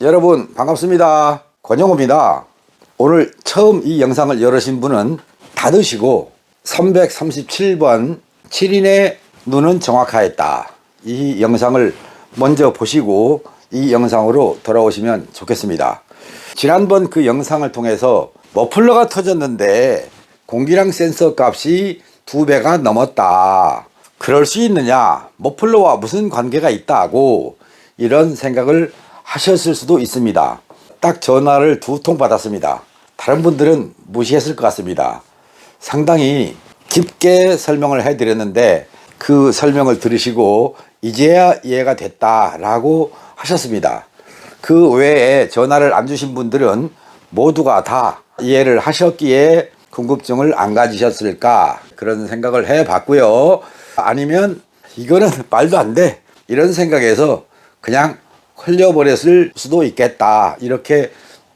여러분 반갑습니다. 권영호입니다. 오늘 처음 이 영상을 열으신 분은 닫으시고 337번 7인의 눈은 정확하였다, 이 영상을 먼저 보시고 이 영상으로 돌아오시면 좋겠습니다. 지난번 그 영상을 통해서 머플러가 터졌는데 공기량 센서 값이 2배가 넘었다, 그럴 수 있느냐, 머플러와 무슨 관계가 있다고 이런 생각을 하셨을 수도 있습니다. 딱 전화를 2통 받았습니다. 다른 분들은 무시했을 것 같습니다. 상당히 깊게 설명을 해드렸는데 그 설명을 들으시고 이제야 이해가 됐다라고 하셨습니다. 그 외에 전화를 안 주신 분들은 모두가 다 이해를 하셨기에 궁금증을 안 가지셨을까, 그런 생각을 해봤고요. 아니면 이거는 말도 안 돼, 이런 생각에서 그냥 흘려버렸을 수도 있겠다, 이렇게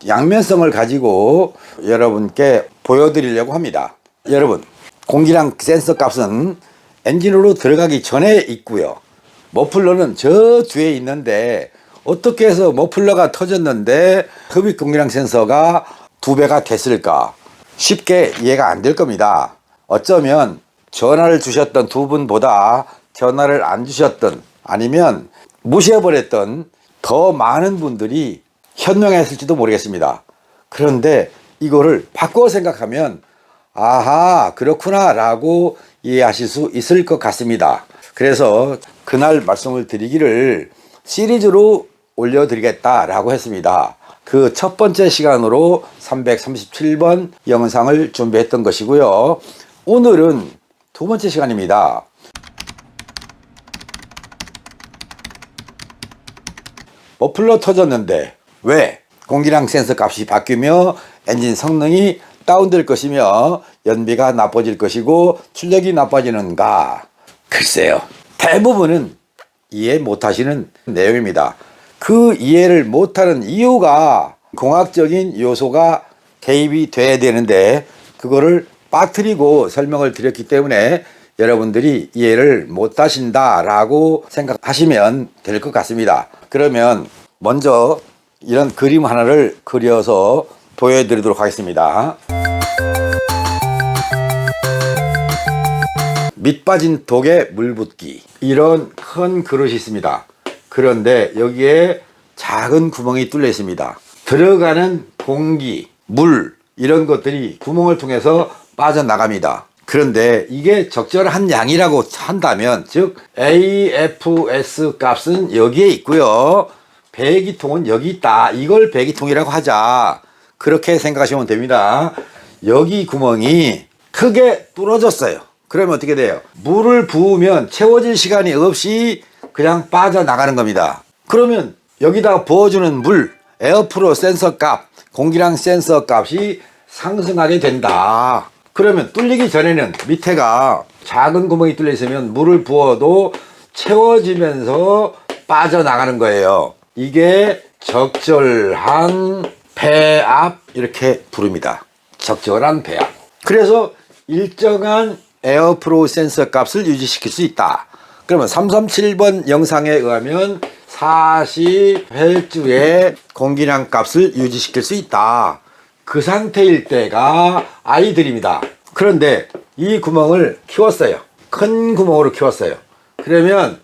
양면성을 가지고 여러분께 보여드리려고 합니다. 여러분, 공기량 센서 값은 엔진으로 들어가기 전에 있고요, 머플러는 저 뒤에 있는데 어떻게 해서 머플러가 터졌는데 흡입 공기량 센서가 2배가 됐을까? 쉽게 이해가 안 될 겁니다. 어쩌면 전화를 주셨던 두 분보다 전화를 안 주셨던, 아니면 무시해버렸던 더 많은 분들이 현명했을지도 모르겠습니다. 그런데 이거를 바꿔 생각하면 아하, 그렇구나 라고 이해하실 수 있을 것 같습니다. 그래서 그날 말씀을 드리기를 시리즈로 올려드리겠다라고 했습니다. 그 첫 번째 시간으로 337번 영상을 준비했던 것이고요. 오늘은 두 번째 시간입니다. 머플러 터졌는데 왜 공기량 센서 값이 바뀌며 엔진 성능이 다운될 것이며 연비가 나빠질 것이고 출력이 나빠지는가? 글쎄요, 대부분은 이해 못하시는 내용입니다. 그 이해를 못하는 이유가 공학적인 요소가 개입이 돼야 되는데 그거를 빠뜨리고 설명을 드렸기 때문에 여러분들이 이해를 못하신다라고 생각하시면 될 것 같습니다. 그러면 먼저 이런 그림 하나를 그려서 보여드리도록 하겠습니다. 밑 빠진 독에 물 붓기, 이런 큰 그릇이 있습니다. 그런데 여기에 작은 구멍이 뚫려 있습니다. 들어가는 공기, 물, 이런 것들이 구멍을 통해서 빠져나갑니다. 그런데 이게 적절한 양이라고 한다면, 즉 AFS 값은 여기에 있고요, 배기통은 여기 있다, 이걸 배기통이라고 하자, 그렇게 생각하시면 됩니다. 여기 구멍이 크게 뚫어졌어요. 그러면 어떻게 돼요? 물을 부으면 채워질 시간이 없이 그냥 빠져나가는 겁니다. 그러면 여기다가 부어주는 물, 에어프로 센서 값, 공기량 센서 값이 상승하게 된다. 그러면 뚫리기 전에는 밑에가 작은 구멍이 뚫려 있으면 물을 부어도 채워지면서 빠져나가는 거예요. 이게 적절한 배압, 이렇게 부릅니다. 적절한 배압. 그래서 일정한 에어프로 센서 값을 유지시킬 수 있다. 그러면 337번 영상에 의하면 40Hz의 공기량 값을 유지시킬 수 있다. 그 상태일 때가 아이들입니다. 그런데 이 구멍을 키웠어요. 큰 구멍으로 키웠어요. 그러면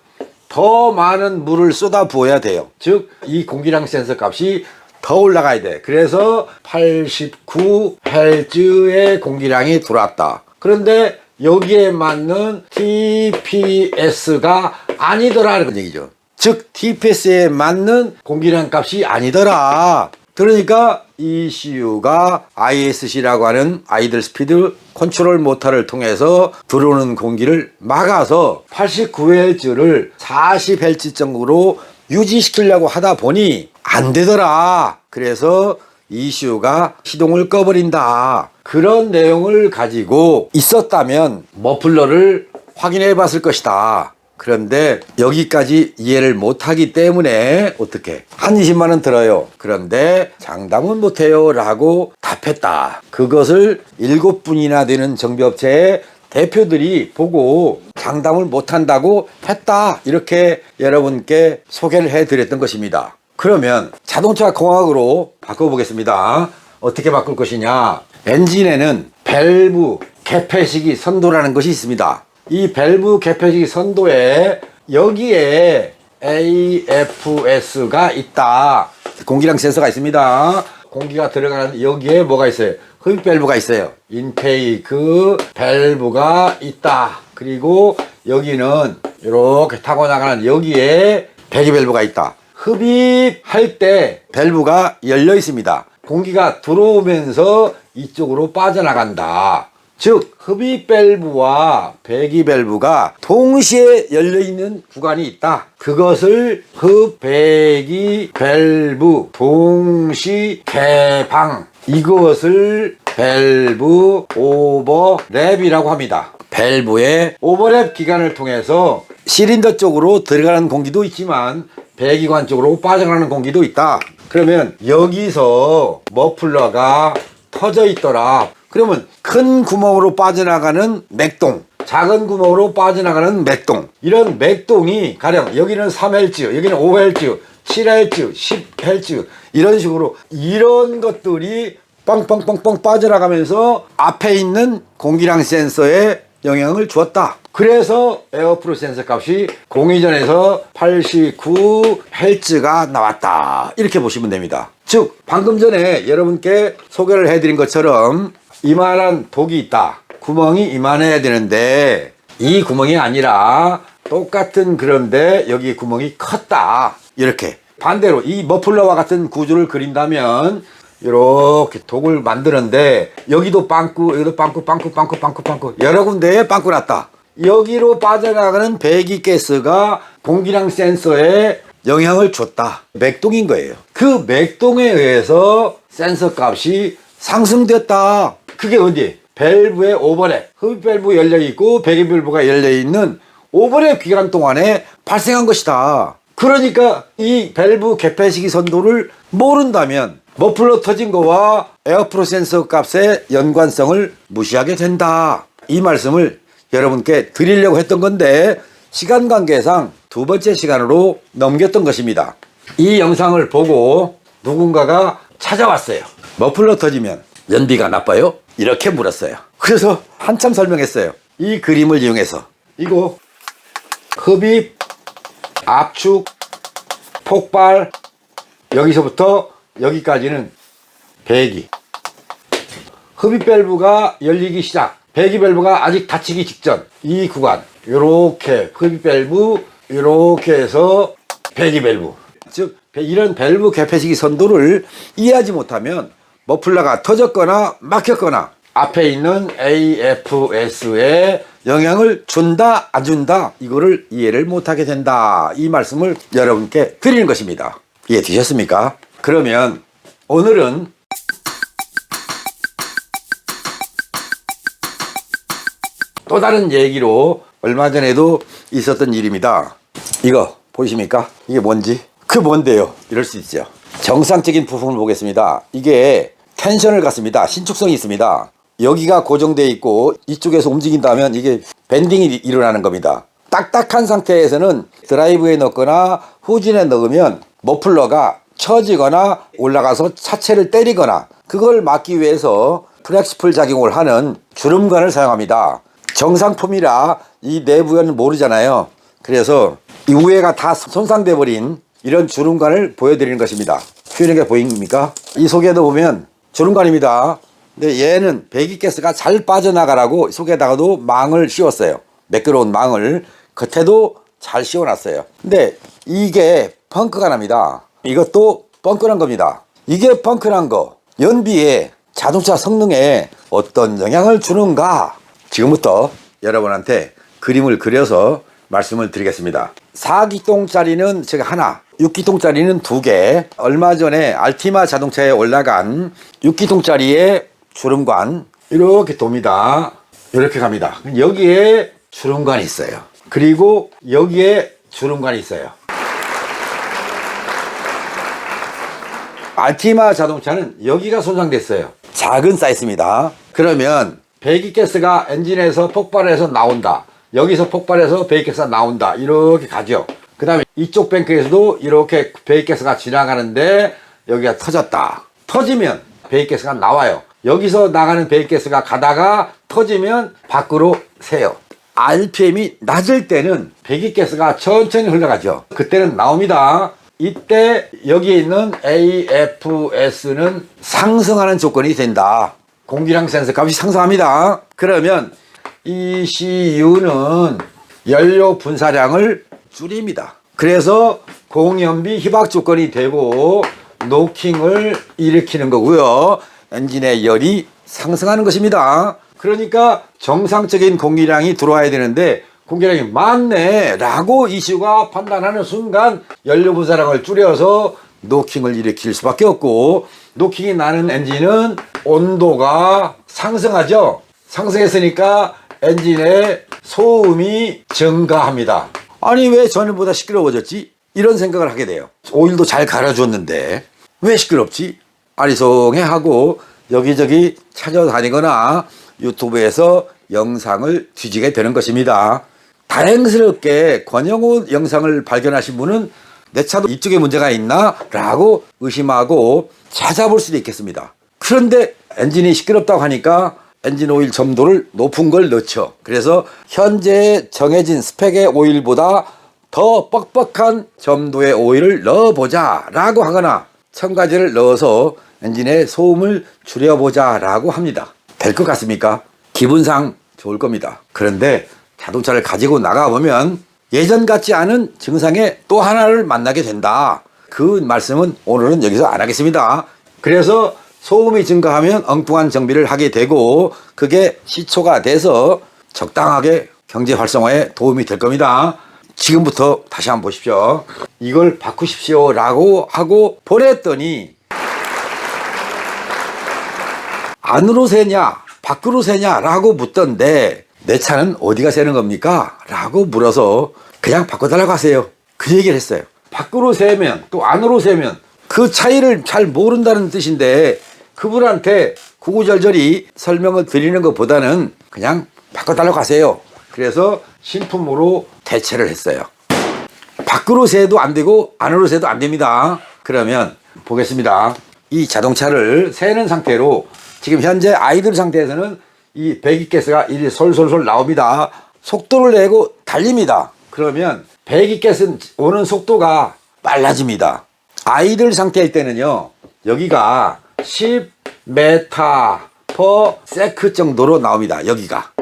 더 많은 물을 쏟아 부어야 돼요. 즉 이 공기량 센서 값이 더 올라가야 돼. 그래서 89Hz의 공기량이 들어왔다. 그런데 여기에 맞는 TPS가 아니더라는 얘기죠. 즉 TPS에 맞는 공기량 값이 아니더라. 그러니까 ECU가 ISC라고 하는 아이들 스피드 컨트롤 모터를 통해서 들어오는 공기를 막아서 89Hz를 40Hz 정도로 유지시키려고 하다 보니 안 되더라. 그래서 ECU가 시동을 꺼버린다. 그런 내용을 가지고 있었다면 머플러를 확인해 봤을 것이다. 그런데 여기까지 이해를 못하기 때문에 어떻게 한 20만 원 들어요. 그런데 장담은 못해요 라고 답했다. 그것을 7분이나 되는 정비업체의 대표들이 보고 장담을 못한다고 했다. 이렇게 여러분께 소개를 해드렸던 것입니다. 그러면 자동차 공학으로 바꿔보겠습니다. 어떻게 바꿀 것이냐. 엔진에는 밸브 개폐식이 선도라는 것이 있습니다. 이 밸브 개폐식이 선도에 여기에 AFS가 있다. 공기량 센서가 있습니다. 공기가 들어가는 여기에 뭐가 있어요? 흡입 밸브가 있어요. 인테이크 밸브가 있다. 그리고 여기는 이렇게 타고 나가는 여기에 배기 밸브가 있다. 흡입할 때 밸브가 열려 있습니다. 공기가 들어오면서 이쪽으로 빠져나간다. 즉 흡입 밸브와 배기 밸브가 동시에 열려있는 구간이 있다. 그것을 흡배기 밸브 동시 개방, 이것을 밸브 오버랩이라고 합니다. 밸브의 오버랩 기간을 통해서 시린더 쪽으로 들어가는 공기도 있지만 배기관 쪽으로 빠져나가는 공기도 있다. 그러면 여기서 머플러가 터져 있더라. 그러면 큰 구멍으로 빠져나가는 맥동, 작은 구멍으로 빠져나가는 맥동, 이런 맥동이 가령 여기는 3Hz, 여기는 5Hz, 7Hz, 10Hz 이런 식으로 이런 것들이 빵빵빵빵 빠져나가면서 앞에 있는 공기량 센서에 영향을 주었다. 그래서 에어프로 센서 값이 공이전에서 89Hz가 나왔다. 이렇게 보시면 됩니다. 즉 방금 전에 여러분께 소개를 해드린 것처럼 이만한 독이 있다. 구멍이 이만해야 되는데 이 구멍이 아니라 똑같은 그런데 여기 구멍이 컸다. 이렇게 반대로 이 머플러와 같은 구조를 그린다면 이렇게 독을 만드는데 여기도 빵꾸, 여기도 빵꾸, 빵꾸, 빵꾸, 빵꾸, 빵꾸 여러 군데에 빵꾸 났다. 여기로 빠져나가는 배기가스가 공기량 센서에 영향을 줬다. 맥동인 거예요. 그 맥동에 의해서 센서 값이 상승됐다. 그게 어디? 밸브의 오버랩. 흡입 밸브 열려있고 배기 밸브가 열려있는 오버랩 기간 동안에 발생한 것이다. 그러니까 이 밸브 개폐식이 선도를 모른다면 머플러 터진 거와 에어프로 센서 값의 연관성을 무시하게 된다. 이 말씀을 여러분께 드리려고 했던 건데 시간 관계상 두 번째 시간으로 넘겼던 것입니다. 이 영상을 보고 누군가가 찾아왔어요. 머플러 터지면 연비가 나빠요? 이렇게 물었어요. 그래서 한참 설명했어요. 이 그림을 이용해서 이거 흡입, 압축, 폭발, 여기서부터 여기까지는 배기, 흡입 밸브가 열리기 시작, 배기 밸브가 아직 닫히기 직전 이 구간, 요렇게 흡입 밸브, 요렇게 해서 배기 밸브, 즉 이런 밸브 개폐식이 선도를 이해하지 못하면 머플러가 터졌거나 막혔거나 앞에 있는 AFS에 영향을 준다 안 준다 이거를 이해를 못하게 된다. 이 말씀을 여러분께 드리는 것입니다. 이해되셨습니까? 그러면 오늘은 또 다른 얘기로 얼마 전에도 있었던 일입니다. 이거 보이십니까? 이게 뭔지? 그 뭔데요? 이럴 수 있죠. 정상적인 부품을 보겠습니다. 이게 텐션을 갖습니다. 신축성이 있습니다. 여기가 고정되어 있고 이쪽에서 움직인다면 이게 밴딩이 일어나는 겁니다. 딱딱한 상태에서는 드라이브에 넣거나 후진에 넣으면 머플러가 처지거나 올라가서 차체를 때리거나 그걸 막기 위해서 플렉스풀 작용을 하는 주름관을 사용합니다. 정상품이라 이 내부에는 모르잖아요. 그래서 이 위에가 다 손상돼 버린 이런 주름관을 보여드리는 것입니다. 휘는게 보입니까? 이 속에도 보면 주름관입니다. 근데 얘는 배기가스가 잘 빠져나가라고 속에다가도 망을 씌웠어요. 매끄러운 망을 겉에도 잘 씌워놨어요. 근데 이게 펑크가 납니다. 이것도 펑크난 겁니다. 이게 펑크난 거 연비에 자동차 성능에 어떤 영향을 주는가? 지금부터 여러분한테 그림을 그려서 말씀을 드리겠습니다. 4기통짜리는 제가 하나, 6기통짜리는 2개. 얼마 전에 알티마 자동차에 올라간 6기통짜리의 주름관 이렇게 돕니다. 이렇게 갑니다. 여기에 주름관이 있어요. 그리고 여기에 주름관이 있어요. 알티마 자동차는 여기가 손상됐어요. 작은 사이즈입니다. 그러면 배기가스가 엔진에서 폭발해서 나온다. 여기서 폭발해서 배기가스가 나온다. 이렇게 가죠. 그 다음에 이쪽 뱅크에서도 이렇게 배기가스가 지나가는데 여기가 터졌다. 터지면 배기가스가 나와요. 여기서 나가는 배기가스가 가다가 터지면 밖으로 새요. RPM이 낮을 때는 배기가스가 천천히 흘러가죠. 그때는 나옵니다. 이때 여기에 있는 AFS는 상승하는 조건이 된다. 공기량 센서 값이 상승합니다. 그러면 ECU는 연료 분사량을 줄입니다. 그래서 공연비 희박 조건이 되고 노킹을 일으키는 거고요. 엔진의 열이 상승하는 것입니다. 그러니까 정상적인 공기량이 들어와야 되는데 공기량이 많네 라고 ECU가 판단하는 순간 연료 분사량을 줄여서 노킹을 일으킬 수밖에 없고, 노킹이 나는 엔진은 온도가 상승하죠. 상승했으니까 엔진의 소음이 증가합니다. 아니 왜 전에보다 시끄러워졌지? 이런 생각을 하게 돼요. 오일도 잘 갈아줬는데 왜 시끄럽지? 아리송해 하고 여기저기 찾아다니거나 유튜브에서 영상을 뒤지게 되는 것입니다. 다행스럽게 권영우 영상을 발견하신 분은 내 차도 이쪽에 문제가 있나? 라고 의심하고 찾아볼 수도 있겠습니다. 그런데 엔진이 시끄럽다고 하니까 엔진 오일 점도를 높은 걸 넣죠. 그래서 현재 정해진 스펙의 오일보다 더 뻑뻑한 점도의 오일을 넣어보자 라고 하거나 첨가제를 넣어서 엔진의 소음을 줄여보자 라고 합니다. 될 것 같습니까? 기분상 좋을 겁니다. 그런데 자동차를 가지고 나가보면 예전 같지 않은 증상의 또 하나를 만나게 된다. 그 말씀은 오늘은 여기서 안 하겠습니다. 그래서 소음이 증가하면 엉뚱한 정비를 하게 되고 그게 시초가 돼서 적당하게 경제 활성화에 도움이 될 겁니다. 지금부터 다시 한번 보십시오. 이걸 바꾸십시오 라고 하고 보냈더니 안으로 새냐 밖으로 새냐 라고 묻던데 내 차는 어디가 새는 겁니까? 라고 물어서 그냥 바꿔달라고 하세요. 그 얘기를 했어요. 밖으로 새면 또 안으로 새면 그 차이를 잘 모른다는 뜻인데 그분한테 구구절절히 설명을 드리는 것보다는 그냥 바꿔달라고 하세요. 그래서 신품으로 대체를 했어요. 밖으로 새도 안 되고 안으로 새도 안 됩니다. 그러면 보겠습니다. 이 자동차를 새는 상태로 지금 현재 아이들 상태에서는 이 배기가스가 이리 솔솔솔 나옵니다. 속도를 내고 달립니다. 그러면 배기가스 오는 속도가 빨라집니다. 아이들 상태일 때는요, 여기가 10m/s 정도로 나옵니다. 여기가.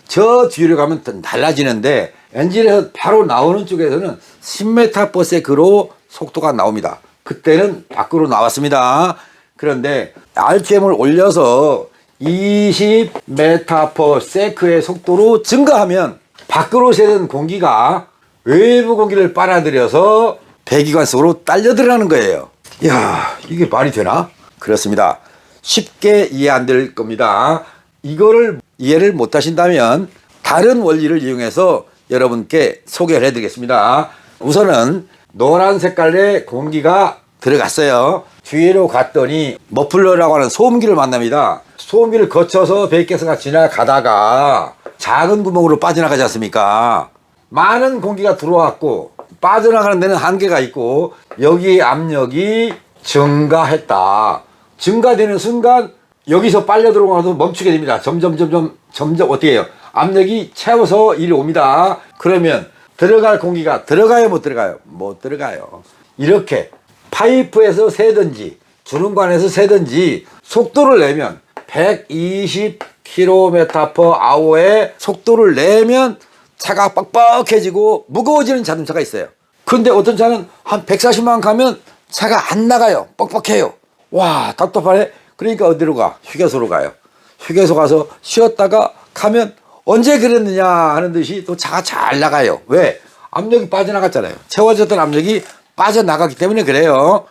저 뒤로 가면 더 달라지는데 엔진에서 바로 나오는 쪽에서는 10m/s로 속도가 나옵니다. 그때는 밖으로 나왔습니다. 그런데 RPM을 올려서 20m/s의 속도로 증가하면 밖으로 새는 공기가 외부 공기를 빨아들여서 배기관 속으로 딸려 들어가는 거예요. 이야, 이게 말이 되나? 그렇습니다. 쉽게 이해 안 될 겁니다. 이거를 이해를 못 하신다면 다른 원리를 이용해서 여러분께 소개를 해드리겠습니다. 우선은 노란 색깔의 공기가 들어갔어요. 뒤로 갔더니 머플러라고 하는 소음기를 만납니다. 소음기를 거쳐서 배기가스가 지나가다가 작은 구멍으로 빠져나가지 않습니까? 많은 공기가 들어왔고 빠져나가는 데는 한계가 있고 여기 압력이 증가했다. 증가되는 순간 여기서 빨려 들어가서 멈추게 됩니다. 점점 어떻게 해요? 압력이 채워서 이리 옵니다. 그러면 들어갈 공기가 들어가요, 못 들어가요? 못 들어가요. 이렇게 파이프에서 새든지 주름관에서 새든지 속도를 내면 120km/h의 속도를 내면 차가 뻑뻑해지고 무거워지는 자동차가 있어요. 근데 어떤 차는 한 140만 가면 차가 안 나가요. 뻑뻑해요. 와, 답답하네. 그러니까 어디로 가? 휴게소로 가요. 휴게소 가서 쉬었다가 가면 언제 그랬느냐 하는 듯이 또 차가 잘 나가요. 왜? 압력이 빠져나갔잖아요. 채워졌던 압력이 빠져나갔기 때문에 그래요.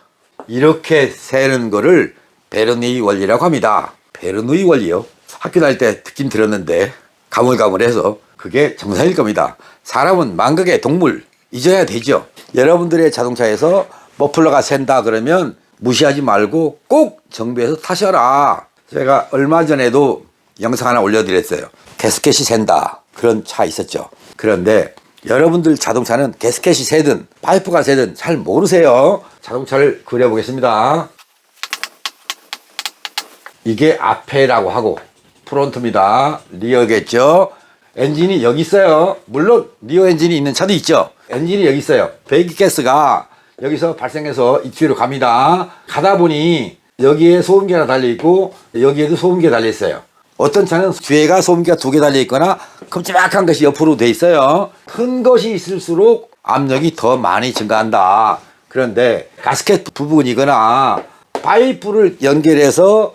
이렇게 새는 거를 베르누이 원리라고 합니다. 베르누이 원리요? 학교 다닐 때 듣긴 들었는데 가물가물해서 그게 정상일 겁니다. 사람은 만극의 동물, 잊어야 되죠. 여러분들의 자동차에서 머플러가 샌다 그러면 무시하지 말고 꼭 정비해서 타셔라. 제가 얼마 전에도 영상 하나 올려드렸어요. 가스켓이 샌다. 그런 차 있었죠. 그런데 여러분들 자동차는 가스켓이 새든 파이프가 새든 잘 모르세요. 자동차를 그려보겠습니다. 이게 앞에라고 하고 프론트입니다. 리어겠죠. 엔진이 여기 있어요. 물론 리어 엔진이 있는 차도 있죠. 엔진이 여기 있어요. 배기가스가 여기서 발생해서 이 뒤로 갑니다. 가다 보니 여기에 소음기가 달려있고 여기에도 소음기가 달려있어요. 어떤 차는 뒤에가 소음기가 2개 달려있거나 큼지막한 것이 옆으로 돼 있어요. 큰 것이 있을수록 압력이 더 많이 증가한다. 그런데 가스켓 부분이거나 파이프를 연결해서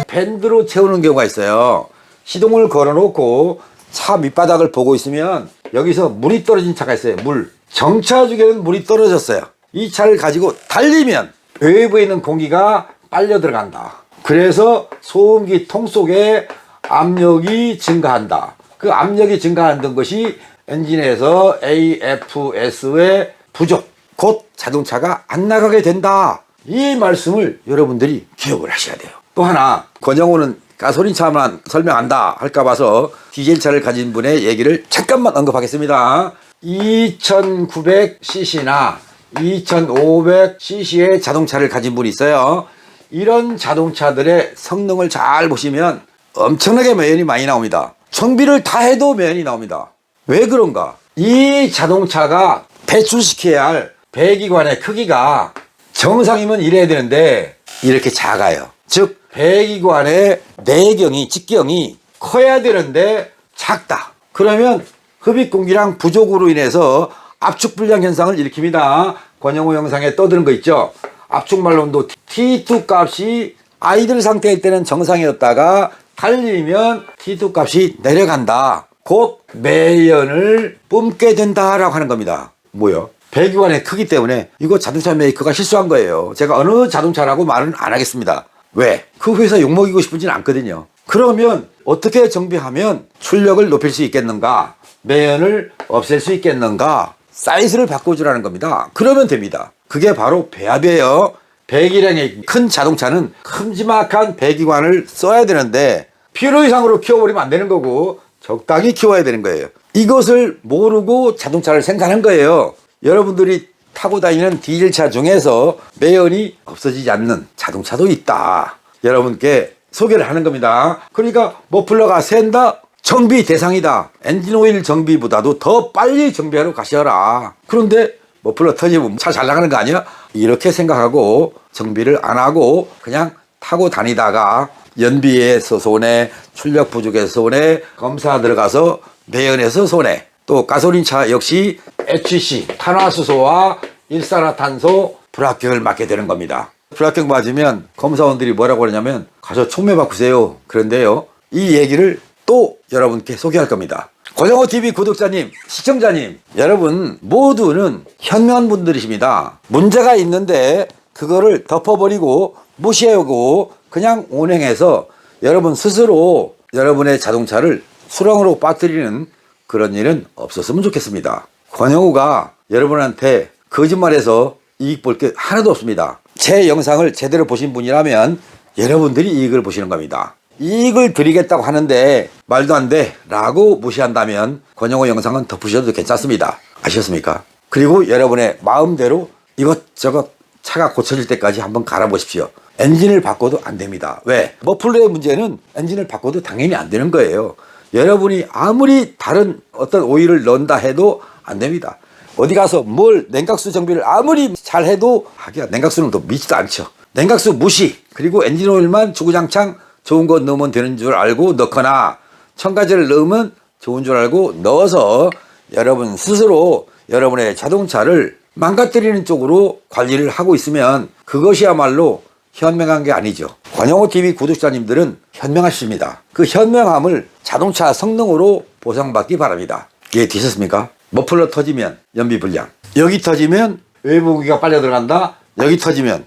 밴드로 채우는 경우가 있어요. 시동을 걸어놓고 차 밑바닥을 보고 있으면 여기서 물이 떨어진 차가 있어요. 물. 정차 중에는 물이 떨어졌어요. 이 차를 가지고 달리면 외부에 있는 공기가 빨려 들어간다. 그래서 소음기 통 속에 압력이 증가한다. 그 압력이 증가하는 것이 엔진에서 AFS의 부족, 곧 자동차가 안 나가게 된다. 이 말씀을 여러분들이 기억을 하셔야 돼요. 또 하나, 권영호는 가솔린차만 설명한다 할까 봐서 디젤차를 가진 분의 얘기를 잠깐만 언급하겠습니다. 2900cc나 2500cc의 자동차를 가진 분이 있어요. 이런 자동차들의 성능을 잘 보시면 엄청나게 매연이 많이 나옵니다. 정비를 다 해도 매연이 나옵니다. 왜 그런가? 이 자동차가 배출시켜야 할 배기관의 크기가 정상이면 이래야 되는데 이렇게 작아요. 즉 배기관의 내경이 직경이 커야 되는데 작다. 그러면 흡입공기량 부족으로 인해서 압축불량 현상을 일으킵니다. 권영호 영상에 떠드는 거 있죠. 압축말론도 T2 값이 아이들 상태일 때는 정상이었다가 달리면 T2 값이 내려간다. 곧 매연을 뿜게 된다라고 하는 겁니다. 뭐요? 배기관의 크기 때문에 이거 자동차 메이커가 실수한 거예요. 제가 어느 자동차라고 말은 안 하겠습니다. 왜? 그 회사 욕먹이고 싶은지는 않거든요. 그러면 어떻게 정비하면 출력을 높일 수 있겠는가? 매연을 없앨 수 있겠는가? 사이즈를 바꿔주라는 겁니다. 그러면 됩니다. 그게 바로 배합이에요. 배기량이 큰 자동차는 큼지막한 배기관을 써야 되는데 필요 이상으로 키워버리면 안 되는 거고 적당히 키워야 되는 거예요. 이것을 모르고 자동차를 생산한 거예요. 여러분들이 타고 다니는 디젤차 중에서 매연이 없어지지 않는 자동차도 있다. 여러분께 소개를 하는 겁니다. 그러니까 머플러가 샌다? 정비 대상이다. 엔진오일 정비보다도 더 빨리 정비하러 가셔라. 그런데 머플러 터지면 차 잘 나가는 거 아니야? 이렇게 생각하고 정비를 안 하고 그냥 타고 다니다가 연비에서 손해, 출력 부족에서 손해, 검사 들어가서 매연에서 손해. 또 가솔린차 역시 HC, 탄화수소와 일산화탄소 불합격을 맞게 되는 겁니다. 불합격 맞으면 검사원들이 뭐라고 그러냐면 가서 총매 바꾸세요. 그런데요, 이 얘기를 또 여러분께 소개할 겁니다. 권영호TV 구독자님, 시청자님, 여러분 모두는 현명한 분들이십니다. 문제가 있는데 그거를 덮어버리고 무시하고 그냥 운행해서 여러분 스스로 여러분의 자동차를 수렁으로 빠뜨리는 그런 일은 없었으면 좋겠습니다. 권영호가 여러분한테 거짓말해서 이익 볼 게 하나도 없습니다. 제 영상을 제대로 보신 분이라면 여러분들이 이익을 보시는 겁니다. 이익을 드리겠다고 하는데 말도 안 돼 라고 무시한다면 권영호 영상은 덮으셔도 괜찮습니다. 아셨습니까? 그리고 여러분의 마음대로 이것저것 차가 고쳐질 때까지 한번 갈아보십시오. 엔진을 바꿔도 안 됩니다. 왜? 머플러의 문제는 엔진을 바꿔도 당연히 안 되는 거예요. 여러분이 아무리 다른 어떤 오일을 넣는다 해도 안 됩니다. 어디 가서 뭘 냉각수 정비를 아무리 잘 해도 하기야 냉각수는 또 믿지도 않죠. 냉각수 무시, 그리고 엔진 오일만 주구장창 좋은 거 넣으면 되는 줄 알고 넣거나 첨가제를 넣으면 좋은 줄 알고 넣어서 여러분 스스로 여러분의 자동차를 망가뜨리는 쪽으로 관리를 하고 있으면 그것이야말로 현명한 게 아니죠. 권영호TV 구독자님들은 현명하십니다. 그 현명함을 자동차 성능으로 보상받기 바랍니다. 이해되셨습니까? 머플러 터지면 연비불량, 여기 터지면 외부 공기가 빨려 들어간다, 여기 터지면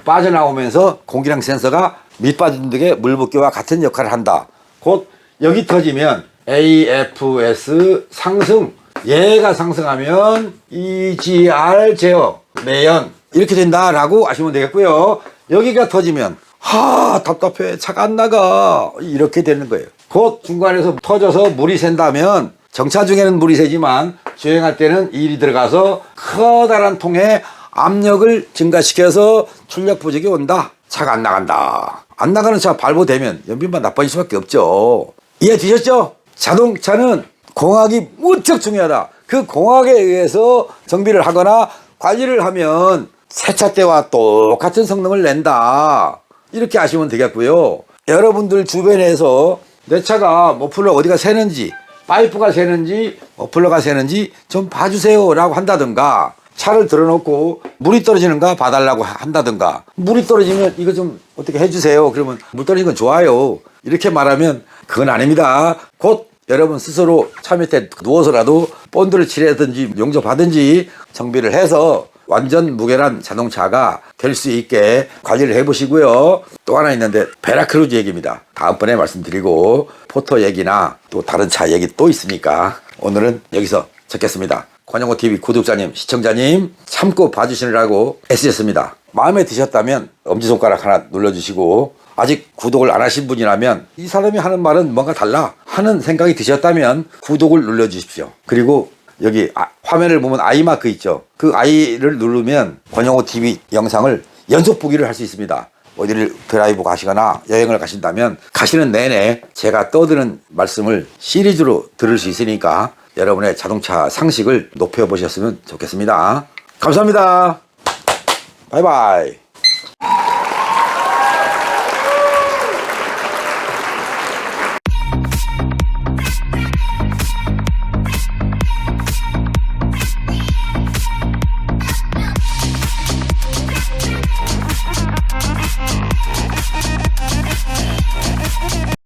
빠져나오면서 공기량 센서가 밑빠진득의 물붓기와 같은 역할을 한다. 곧 여기 터지면 AFS 상승, 얘가 상승하면 EGR 제어, 매연 이렇게 된다라고 아시면 되겠고요. 여기가 터지면 답답해 차가 안 나가 이렇게 되는 거예요. 곧 중간에서 터져서 물이 샌다면 정차 중에는 물이 새지만 주행할 때는 일이 들어가서 커다란 통에 압력을 증가시켜서 출력 부족이 온다. 차가 안 나간다. 안 나가는 차 발부되면 연비만 나빠질 수밖에 없죠. 이해되셨죠? 자동차는 공학이 무척 중요하다. 그 공학에 의해서 정비를 하거나 관리를 하면 새 차 때와 똑같은 성능을 낸다. 이렇게 아시면 되겠고요. 여러분들 주변에서 내 차가 머플러 어디가 새는지, 파이프가 새는지, 머플러가 새는지 좀 봐주세요 라고 한다든가, 차를 들어놓고 물이 떨어지는가 봐달라고 한다든가, 물이 떨어지면 이거 좀 어떻게 해주세요. 그러면 물 떨어지는 건 좋아요. 이렇게 말하면 그건 아닙니다. 곧 여러분 스스로 차 밑에 누워서라도 본드를 칠하든지 용접하든지 정비를 해서 완전 무결한 자동차가 될 수 있게 관리를 해보시고요. 또 하나 있는데 베라크루즈 얘기입니다. 다음번에 말씀드리고 포터 얘기나 또 다른 차 얘기 또 있으니까 오늘은 여기서 적겠습니다. 권영호TV 구독자님, 시청자님 참고 봐주시느라고 애쓰셨습니다. 마음에 드셨다면 엄지손가락 하나 눌러주시고, 아직 구독을 안 하신 분이라면 이 사람이 하는 말은 뭔가 달라 하는 생각이 드셨다면 구독을 눌러주십시오. 그리고 여기 화면을 보면 I 마크 있죠. 그 I를 누르면 권영호TV 영상을 연속 보기를 할 수 있습니다. 어디를 드라이브 가시거나 여행을 가신다면 가시는 내내 제가 떠드는 말씀을 시리즈로 들을 수 있으니까 여러분의 자동차 상식을 높여보셨으면 좋겠습니다. 감사합니다. 바이바이.